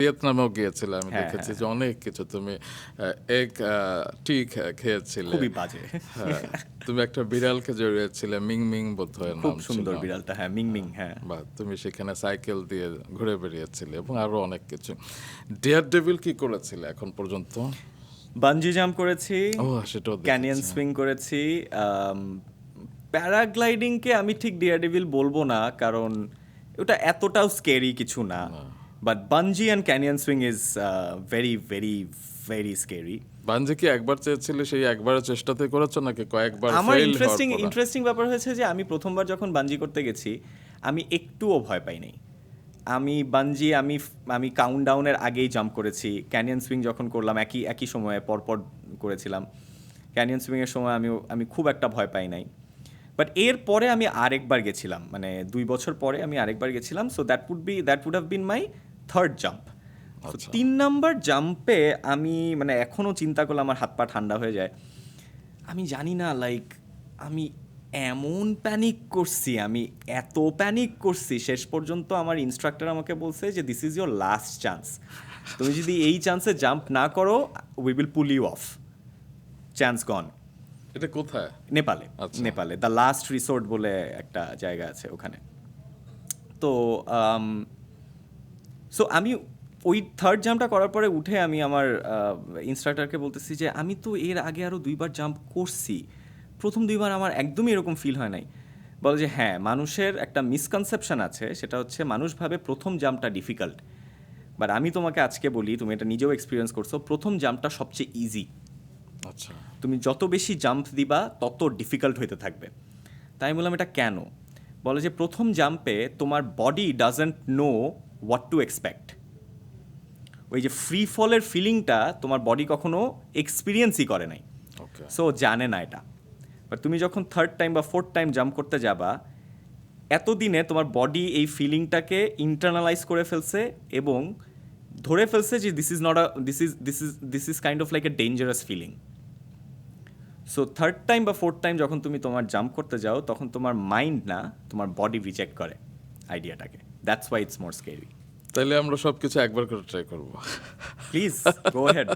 ভিয়েতনামেও গিয়েছিলে, আমি হ্যাঁ, দেখেছি হ্যাঁ, যে অনেক কিছু তুমি এগ টি খেয়েছিলে। খুবই বাজে। হ্যাঁ, তুমি একটা বিড়ালকে জড়িয়েছিলে, মিং মিং বোধহয় খুব নাম ছিল। সুন্দর বিড়ালটা, হ্যাঁ, মিংমিং, হ্যাঁ। বা তুমি সেখানে সাইকেল দিয়ে ঘুরে বেরিয়েছিলে এবং আরো অনেক কিছু। ডেয়ার ডেভিল কি করেছিলে এখন পর্যন্ত? বানজি জাম্প করেছি, ও, সেটাও ক্যানিয়ন দেখেছি। সুইং করেছি। প্যারাগ্লাইডিংকে আমি ঠিক ডিয়ারডেভিল বলবো না, কারণ ওটা এতটাও স্কেরি কিছু না। But bungee and canyon swing is very very very scary. Bungee কি একবার চেয়েছিলে, সেই একবারের চেষ্টাতে করেছো নাকি কয়েকবার আমার ফেল হওয়ার পর? ইন্টারেস্টিং ব্যাপার হয়েছে যে আমি প্রথমবার যখন বানজি করতে গেছি, আমি একটুও ভয় পাই নাই। আমি বানজি আমি কাউন্টডাউনের আগেই জাম্প করেছি। ক্যানিয়ন সুইং যখন করলাম একই একই সময়ে পরপর করেছিলাম। ক্যানিয়ন সুইংয়ের সময় আমি খুব একটা ভয় পাই নাই। বাট এর পরে আমি আরেকবার গেছিলাম, মানে 2 বছর পরে আমি আরেকবার গেছিলাম। So that would have been my third jump. তো আচ্ছা। 3 নাম্বার জাম্পে আমি মানে এখনও চিন্তা করলে আমার হাত পা ঠান্ডা হয়ে যায়। আমি জানি না, লাইক আমি এমন প্যানিক করছি, আমি এত প্যানিক করছি, শেষ পর্যন্ত আমার ইনস্ট্রাক্টর আমাকে বলছে যে this is your last chance, তুমি যদি এই চান্সে জাম্প না করো we will pull you off, chance gone. এটা কোথায়? নেপালে। আচ্ছা। নেপালে দ্য লাস্ট রিসোর্ট বলে একটা জায়গা আছে ওখানে। তো সো আমি ওই থার্ড জাম্পটা করার পরে উঠে আমি আমার ইনস্ট্রাক্টরকে বলতেছি যে আমি তো এর আগে আরও 2বার জাম্প করছি, প্রথম 2বার আমার একদমই এরকম ফিল হয় নাই। বলে যে হ্যাঁ, মানুষের একটা মিসকনসেপশন আছে, সেটা হচ্ছে মানুষ ভাবে প্রথম জাম্পটা ডিফিকাল্ট। বাট আমি তোমাকে আজকে বলি, তুমি এটা নিজেও এক্সপিরিয়েন্স করছো, প্রথম জাম্পটা সবচেয়ে ইজি। আচ্ছা। তুমি যত বেশি জাম্প দিবা তত ডিফিকাল্ট হইতে থাকবে। তাই আমি বললাম এটা কেন? বলে যে প্রথম জাম্পে তোমার body doesn't know what to expect. ওই যে ফ্রি ফলের ফিলিংটা তোমার বডি কখনো এক্সপিরিয়েন্সই করে নাই, ওকে। সো জানে না এটা। বাট তুমি যখন থার্ড টাইম বা ফোর্থ টাইম জাম্প করতে যাবা, এতদিনে তোমার বডি এই ফিলিংটাকে ইন্টারনালাইজ করে ফেলছে এবং ধরে ফেলছে যে this is not a this is kind of like a dangerous feeling. So third time বা ফোর্থ টাইম যখন তুমি তোমার জাম্প করতে যাও, তখন তোমার মাইন্ড না, তোমার বডি রিজেক্ট করে আইডিয়াটাকে। That's why it's more scary. তাইলে আমরা সবকিছু একবার করে ট্রাই করবো। Please go head.